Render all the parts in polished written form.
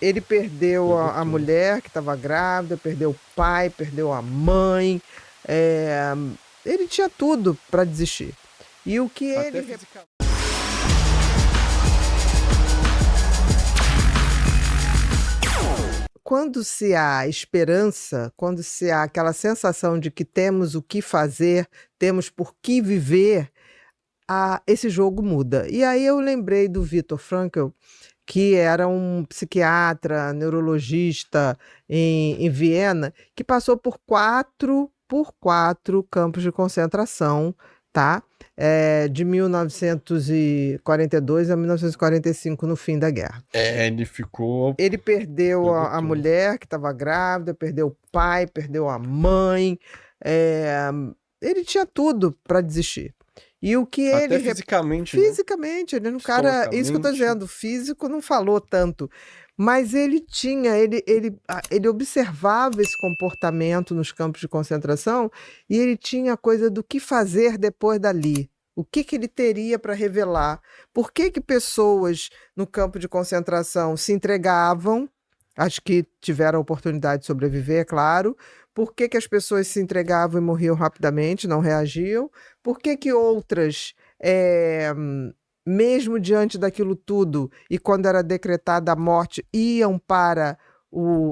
Ele perdeu a mulher que estava grávida, perdeu o pai, perdeu a mãe. Ele tinha tudo para desistir. E o que ele... Quando se há esperança, quando se há aquela sensação de que temos o que fazer, temos por que viver, esse jogo muda. E aí eu lembrei do Viktor Frankl, que era um psiquiatra, neurologista em Viena, que passou por quatro campos de concentração, tá? De 1942 a 1945, no fim da guerra. Ele perdeu a mulher que estava grávida, perdeu o pai, perdeu a mãe. Ele tinha tudo para desistir. E o que Até ele... fisicamente, né? Fisicamente, ele era um cara... Isso que eu tô dizendo, físico não falou tanto. Mas ele tinha... Ele observava esse comportamento nos campos de concentração e ele tinha a coisa do que fazer depois dali. O que ele teria para revelar? Por que pessoas no campo de concentração se entregavam? Acho que tiveram a oportunidade de sobreviver, é claro. Por que as pessoas se entregavam e morriam rapidamente, não reagiam? Por que outras, mesmo diante daquilo tudo, e quando era decretada a morte, iam para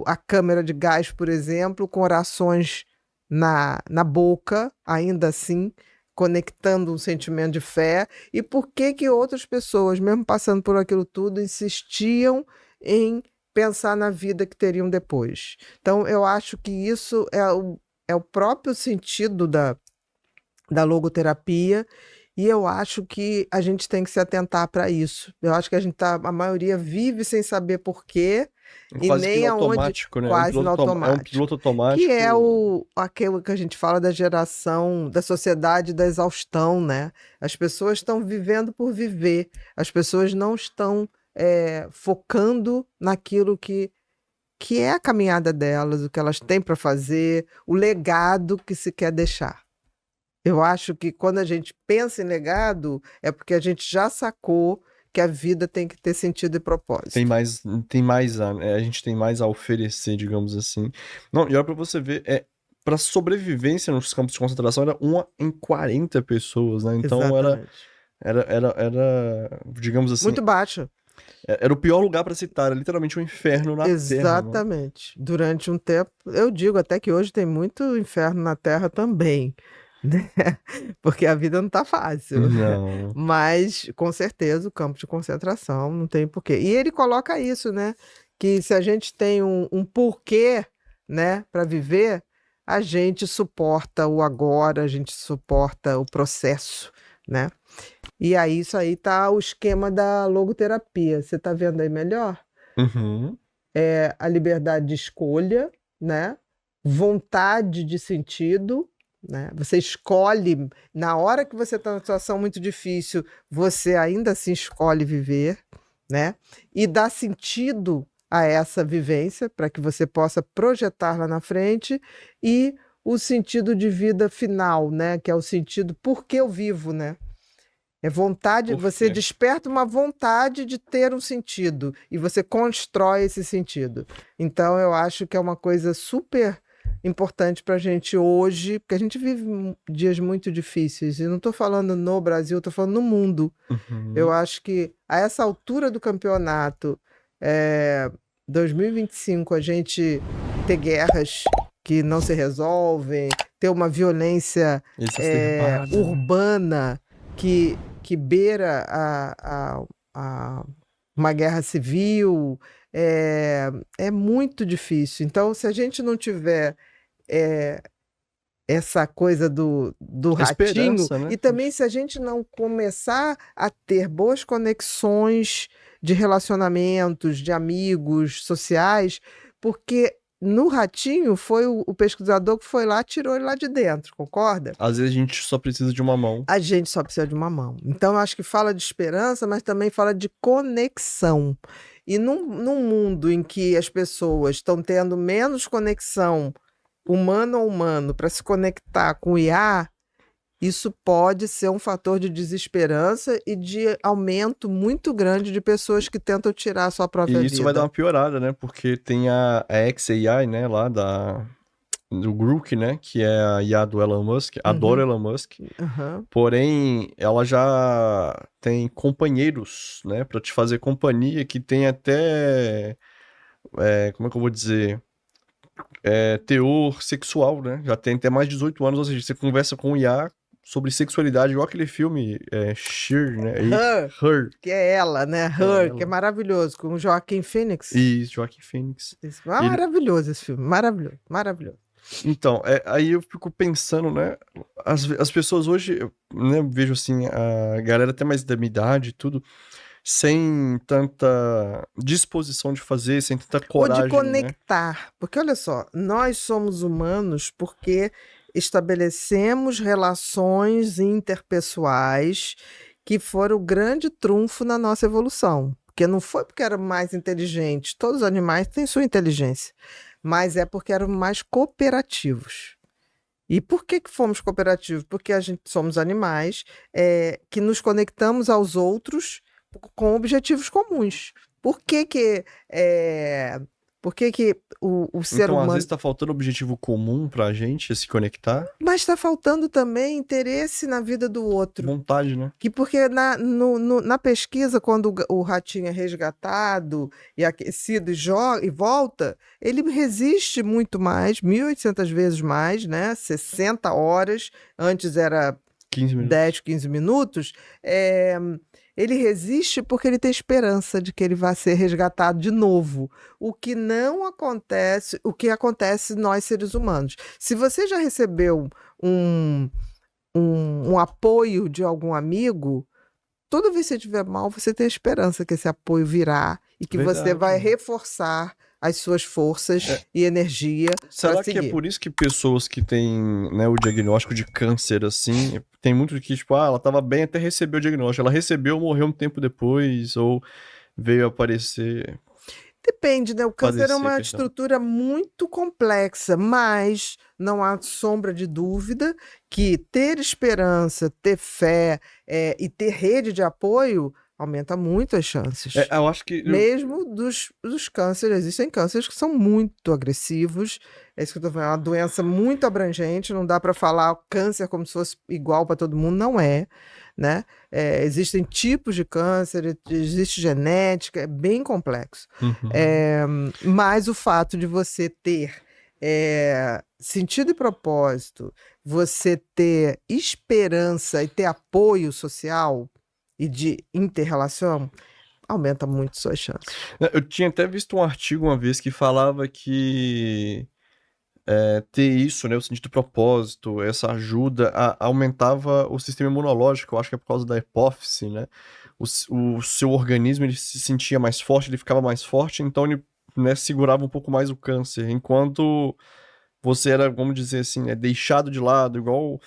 a câmara de gás, por exemplo, com orações na boca, ainda assim, conectando um sentimento de fé? E por que outras pessoas, mesmo passando por aquilo tudo, insistiam em pensar na vida que teriam depois? Então, eu acho que isso é o próprio sentido da logoterapia, e eu acho que a gente tem que se atentar para isso. Eu acho que a maioria vive sem saber por quê, e nem aonde... Quase no automático. É um piloto automático. Que é aquilo que a gente fala da geração, da sociedade da exaustão, né? As pessoas estão vivendo por viver. As pessoas não estão focando naquilo que é a caminhada delas, o que elas têm para fazer, o legado que se quer deixar. Eu acho que quando a gente pensa em legado, é porque a gente já sacou que a vida tem que ter sentido e propósito. A gente tem mais a oferecer, digamos assim. Não, e olha pra você ver, pra sobrevivência nos campos de concentração era 1 em 40 pessoas, né? Então era, digamos assim... Muito baixo. Era o pior lugar pra se estar, era literalmente um inferno na Terra. Exatamente. Durante um tempo, eu digo até que hoje tem muito inferno na Terra também, né? Porque a vida não tá fácil. Não. Mas, com certeza, o campo de concentração não tem porquê. E ele coloca isso, né? Que se a gente tem um porquê, né, para viver, a gente suporta o agora, a gente suporta o processo, né? E aí, isso aí tá o esquema da logoterapia. Você tá vendo aí melhor? Uhum. A liberdade de escolha, né? Vontade de sentido, né? Você escolhe, na hora que você está numa situação muito difícil, você ainda assim escolhe viver, né? E dá sentido a essa vivência, para que você possa projetar lá na frente, e o sentido de vida final, né? Que é o sentido por que eu vivo, né? É vontade, você desperta uma vontade de ter um sentido e você constrói esse sentido. Então, eu acho que é uma coisa super importante para a gente hoje, porque a gente vive dias muito difíceis, e não estou falando no Brasil, estou falando no mundo. Uhum. Eu acho que a essa altura do campeonato, 2025, a gente ter guerras que não se resolvem, ter uma violência urbana que beira uma guerra civil, é muito difícil. Então, se a gente não tiver essa coisa do ratinho, né? E também se a gente não começar a ter boas conexões de relacionamentos, de amigos sociais, porque no ratinho foi o pesquisador que foi lá, tirou ele lá de dentro, concorda? Às vezes a gente só precisa de uma mão. A gente só precisa de uma mão. Então, eu acho que fala de esperança, mas também fala de conexão. E num mundo em que as pessoas estão tendo menos conexão humano a humano para se conectar com o IA, isso pode ser um fator de desesperança e de aumento muito grande de pessoas que tentam tirar a sua própria E isso vai dar vida. uma piorada, né? Porque tem a xAI, né, lá do Grok, né, que é a IA do Elon Musk, adoro Elon Musk, Aham. porém ela já tem companheiros, né, pra te fazer companhia, que tem até, como é que eu vou dizer, teor sexual, né, já tem até mais de 18 anos, ou seja, você conversa com o IA sobre sexualidade, igual aquele filme, Her, né, Her, Her, que é ela, né? é Her, que é ela. maravilhoso, com o Joaquin Phoenix. E Joaquin Phoenix. Ele, Maravilhoso esse filme, maravilhoso, maravilhoso. Então, aí eu fico pensando, né? As pessoas hoje, né, eu vejo assim, a galera até mais da minha idade e tudo, sem tanta disposição de fazer, sem tanta Ou de coragem, né? conectar, porque olha só, nós somos humanos porque estabelecemos relações interpessoais que foram o grande trunfo na nossa evolução. Porque não foi porque eram mais inteligentes, todos os animais têm sua inteligência, mas é porque eram mais cooperativos. E por que que fomos cooperativos? Porque a gente somos animais que nos conectamos aos outros com objetivos comuns. Por que que, por que que o ser Então, às humano... vezes tá faltando objetivo comum pra gente se conectar, Mas está faltando também interesse na vida do outro. vontade, né? Porque na pesquisa, quando o ratinho é resgatado e aquecido e volta, ele resiste muito mais, 1.800 vezes mais, né? 60 horas, antes era 15 minutos. 10, 15 minutos. Ele resiste porque ele tem esperança de que ele vai ser resgatado de novo. O que não acontece, o que acontece nós seres humanos. Se você já recebeu um apoio de algum amigo, toda vez que você estiver mal, você tem a esperança que esse apoio virá e que você vai Verdade. reforçar as suas forças e energia para Será que é seguir. por isso que pessoas que têm, né, o diagnóstico de câncer, assim, tem muito que, tipo, ela tava bem até receber o diagnóstico. Ela recebeu, morreu um tempo depois, ou veio aparecer, Depende, né? O câncer é padecer, uma perdão. estrutura muito complexa, mas não há sombra de dúvida que ter esperança, ter fé, e ter rede de apoio aumenta muito as chances. Eu acho que Mesmo dos cânceres, existem cânceres que são muito agressivos. É isso que eu tô falando, é uma doença muito abrangente, não dá para falar câncer como se fosse igual para todo mundo, não é, né? Existem tipos de câncer, existe genética, é bem complexo. Mas o fato de você ter sentido e propósito, você ter esperança e ter apoio social e de inter-relação, aumenta muito suas chances. Eu tinha até visto um artigo uma vez que falava que ter isso, né, o sentido de propósito, essa ajuda, aumentava o sistema imunológico, eu acho que é por causa da hipófise, né? O seu organismo ele se sentia mais forte, ele ficava mais forte, então ele, né, segurava um pouco mais o câncer, enquanto você era, vamos dizer assim, deixado de lado, igual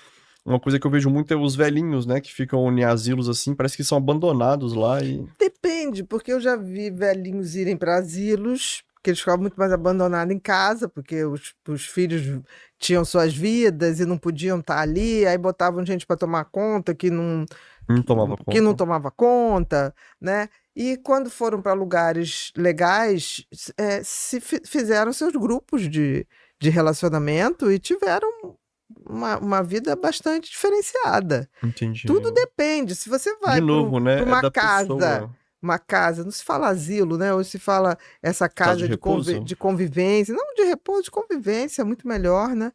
uma coisa que eu vejo muito é os velhinhos, né, que ficam em asilos assim, parece que são abandonados lá e... Depende, porque eu já vi velhinhos irem para asilos, que eles ficavam muito mais abandonados em casa, porque os filhos tinham suas vidas e não podiam estar ali, aí botavam gente para tomar conta que não tomava que não conta. tomava conta, né? E quando foram para lugares legais, fizeram seus grupos de relacionamento e tiveram uma vida bastante diferenciada. Entendi. Tudo depende. Se você vai De novo, né, para uma da casa, pessoa. não se fala asilo, né? Hoje se fala essa Casa casa de repouso? de convivência, não de repouso, de convivência, é muito melhor, né?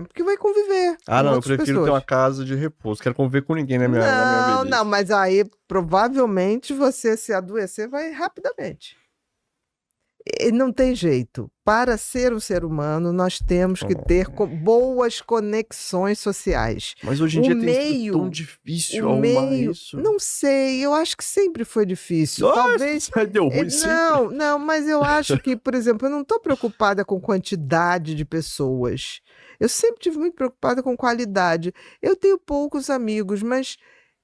Porque vai conviver com Não, eu outras prefiro ter pessoas. uma casa de repouso. Quero conviver com ninguém na minha velhice. Não, mas aí provavelmente você se adoecer vai rapidamente. E não tem jeito. Para ser um ser humano, nós temos que ter boas conexões sociais. Mas hoje em dia tem sido tão difícil arrumar isso. Não sei, eu acho que sempre foi difícil. Nossa, Talvez. deu ruim sempre. Não, mas eu acho que, por exemplo, eu não estou preocupada com quantidade de pessoas. Eu sempre tive muito preocupada com qualidade. Eu tenho poucos amigos, mas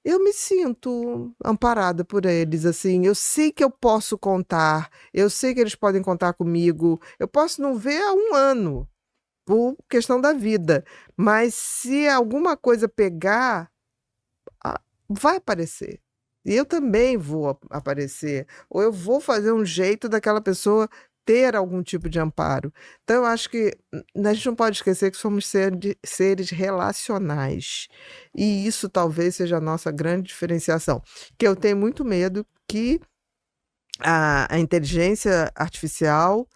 eu me sinto amparada por eles, assim. Eu sei que eu posso contar, eu sei que eles podem contar comigo. Eu posso não ver há um ano, por questão da vida. Mas se alguma coisa pegar, vai aparecer. E eu também vou aparecer. Ou eu vou fazer um jeito daquela pessoa ter algum tipo de amparo. Então, eu acho que a gente não pode esquecer que somos seres relacionais. E isso talvez seja a nossa grande diferenciação. Que eu tenho muito medo que a inteligência artificial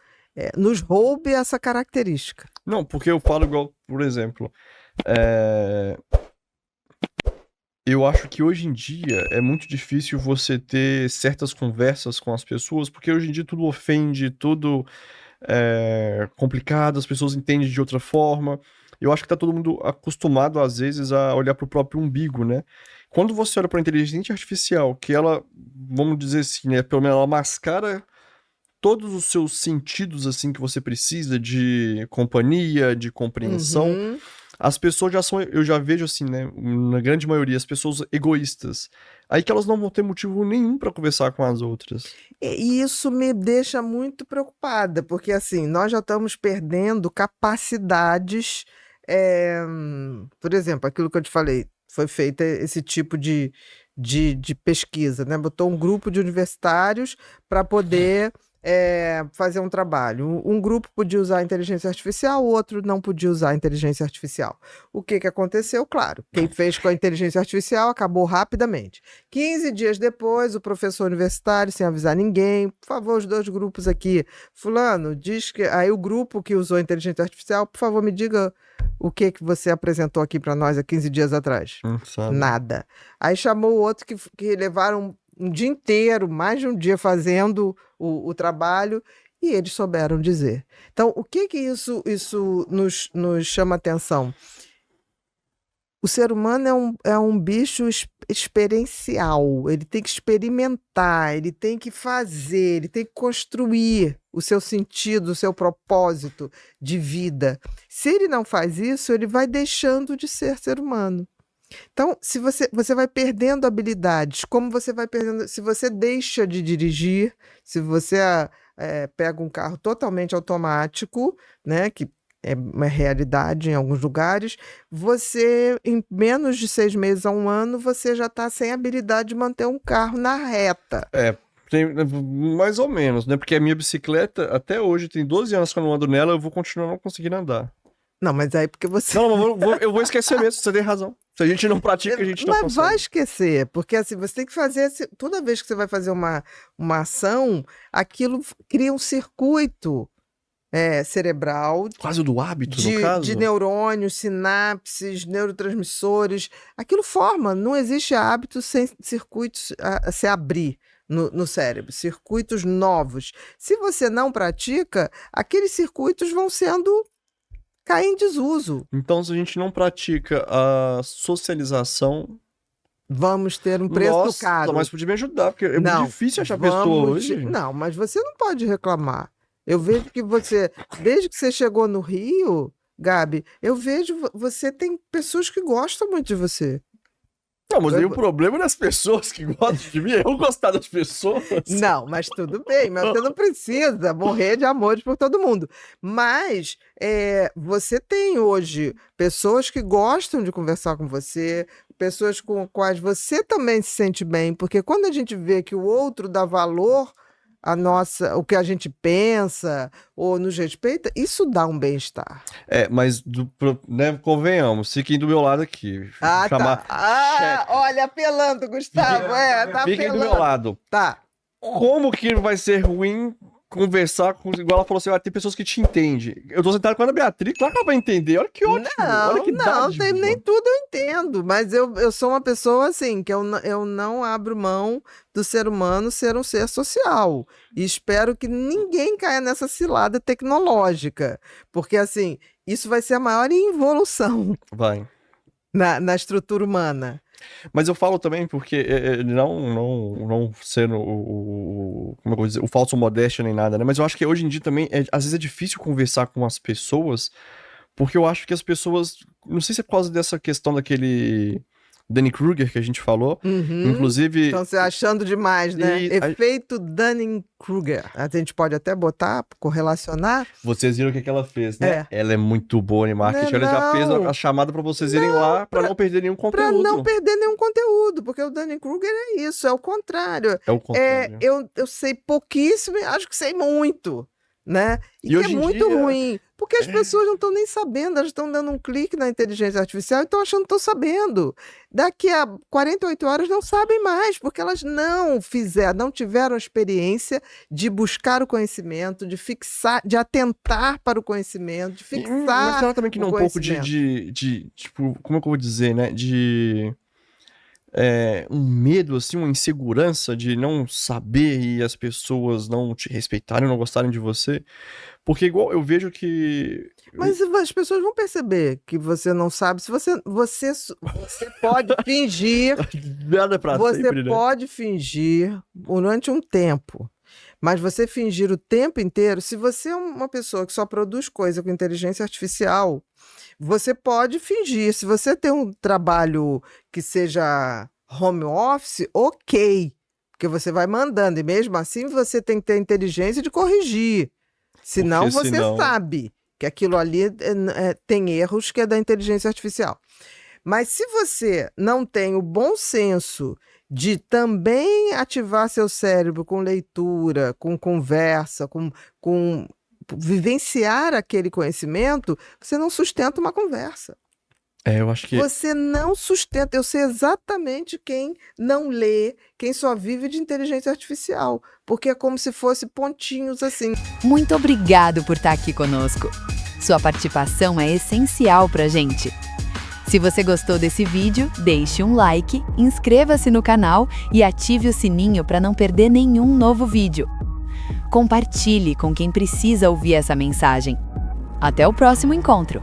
nos roube essa característica. Não, porque eu falo igual, por exemplo, eu acho que hoje em dia é muito difícil você ter certas conversas com as pessoas, porque hoje em dia tudo ofende, tudo é complicado, as pessoas entendem de outra forma. Eu acho que tá todo mundo acostumado, às vezes, a olhar pro próprio umbigo, né? Quando você olha pra inteligência artificial, que ela, vamos dizer assim, né, pelo menos ela mascara todos os seus sentidos, assim, que você precisa de companhia, de compreensão, Uhum. as pessoas já são, eu já vejo assim, né, na grande maioria, as pessoas egoístas. Aí que elas não vão ter motivo nenhum pra conversar com as outras. E isso me deixa muito preocupada, porque assim, nós já estamos perdendo capacidades. Por exemplo, aquilo que eu te falei, foi feita esse tipo de pesquisa, né? Botou um grupo de universitários para poder fazer um trabalho. Um grupo podia usar a inteligência artificial, o outro não podia usar a inteligência artificial. O que aconteceu? Claro, quem fez com a inteligência artificial acabou rapidamente. 15 dias depois, o professor universitário, sem avisar ninguém, por favor, os dois grupos aqui, fulano, diz que... Aí o grupo que usou a inteligência artificial, por favor, me diga o que você apresentou aqui para nós há 15 dias atrás. Sabe? Nada. Aí chamou o outro que levaram um dia inteiro, mais de um dia fazendo o trabalho, e eles souberam dizer. Então, o que isso nos chama atenção? O ser humano é um bicho experiencial, ele tem que experimentar, ele tem que fazer, ele tem que construir o seu sentido, o seu propósito de vida. Se ele não faz isso, ele vai deixando de ser humano. Então, se você vai perdendo habilidades, como você vai perdendo, se você deixa de dirigir, se você pega um carro totalmente automático, né, que é uma realidade em alguns lugares, você, em menos de 6 meses a 1 ano, você já está sem habilidade de manter um carro na reta. Tem, mais ou menos, né? Porque a minha bicicleta, até hoje, tem 12 anos que eu não ando nela, eu vou continuar não conseguindo andar. Não, mas aí porque você... Não, eu vou esquecer mesmo, você tem razão. Se a gente não pratica, a gente não Mas consegue. vai esquecer, porque assim, você tem que fazer, toda vez que você vai fazer uma ação, aquilo cria um circuito cerebral Quase o do hábito, no caso? de neurônios, sinapses, neurotransmissores. Aquilo forma, não existe hábito sem circuitos a se abrir no cérebro, circuitos novos. Se você não pratica, aqueles circuitos vão cair em desuso. Então, se a gente não pratica a socialização, vamos ter um preço caro. Mas podia me ajudar, porque é muito difícil achar pessoa hoje. Não, mas você não pode reclamar. Eu vejo que desde que você chegou no Rio, Gabi, eu vejo você tem pessoas que gostam muito de você. Não, mas aí o problema é das pessoas que gostam de mim, eu gostar das pessoas. Não, mas tudo bem, mas você não precisa morrer de amores por todo mundo. Mas você tem hoje pessoas que gostam de conversar com você, pessoas com quais você também se sente bem, porque quando a gente vê que o outro dá valor o que a gente pensa ou nos respeita, isso dá um bem-estar. Mas né, convenhamos, fiquem do meu lado aqui. Tá. Olha, apelando, Gustavo. Tá fiquem apelando. do meu lado. Tá. Como que vai ser ruim conversar com... Igual ela falou assim, tem pessoas que te entendem. Eu tô sentado com a Ana Beatriz, claro que ela vai entender. Olha que ótimo. Olha que dádiva. Nem tudo eu entendo, mas eu sou uma pessoa assim, que eu não abro mão do ser humano ser um ser social. E espero que ninguém caia nessa cilada tecnológica, porque assim, isso vai ser a maior involução na estrutura humana. Mas eu falo também porque não sendo como eu vou dizer, o falso modéstia nem nada, né? Mas eu acho que hoje em dia também, às vezes é difícil conversar com as pessoas, porque eu acho que as pessoas, não sei se é por causa dessa questão Dunning-Kruger, que a gente falou. Uhum. Inclusive... Então você achando demais, né? E Efeito Dunning-Kruger. A gente pode até botar, correlacionar. Vocês viram o que ela fez, né? É. Ela é muito boa em marketing. Não, Ela já fez não. a chamada pra vocês irem lá pra não perder nenhum Para conteúdo. não perder nenhum conteúdo, porque o Dunning-Kruger é isso, é o contrário. É o contrário. Eu sei pouquíssimo e acho que sei muito, né? E que hoje é em muito dia- ruim, porque as pessoas não estão nem sabendo, elas estão dando um clique na inteligência artificial e estão achando que estão sabendo. Daqui a 48 horas não sabem mais, porque elas não tiveram a experiência de buscar o conhecimento, de fixar, de atentar para o conhecimento, de Mas fixar será também que não o é um pouco conhecimento. tipo, como é que eu vou dizer, né? Um medo, assim, uma insegurança de não saber e as pessoas não te respeitarem, não gostarem de você. Porque igual eu vejo que... Mas as pessoas vão perceber que você não sabe. Se você pode fingir, Nada pra você sempre, né? pode fingir durante um tempo. Mas você fingir o tempo inteiro, se você é uma pessoa que só produz coisa com inteligência artificial, você pode fingir. Se você tem um trabalho que seja home office, ok. Porque você vai mandando. E mesmo assim você tem que ter a inteligência de corrigir. Senão Porque você senão- sabe que aquilo ali tem erros que é da inteligência artificial. Mas se você não tem o bom senso de também ativar seu cérebro com leitura, com conversa, com vivenciar aquele conhecimento, você não sustenta uma conversa. Eu acho que... Você não sustenta. Eu sei exatamente quem não lê, quem só vive de inteligência artificial. Porque é como se fosse pontinhos assim. Muito obrigado por estar aqui conosco. Sua participação é essencial pra gente. Se você gostou desse vídeo, deixe um like, inscreva-se no canal e ative o sininho para não perder nenhum novo vídeo. Compartilhe com quem precisa ouvir essa mensagem. Até o próximo encontro!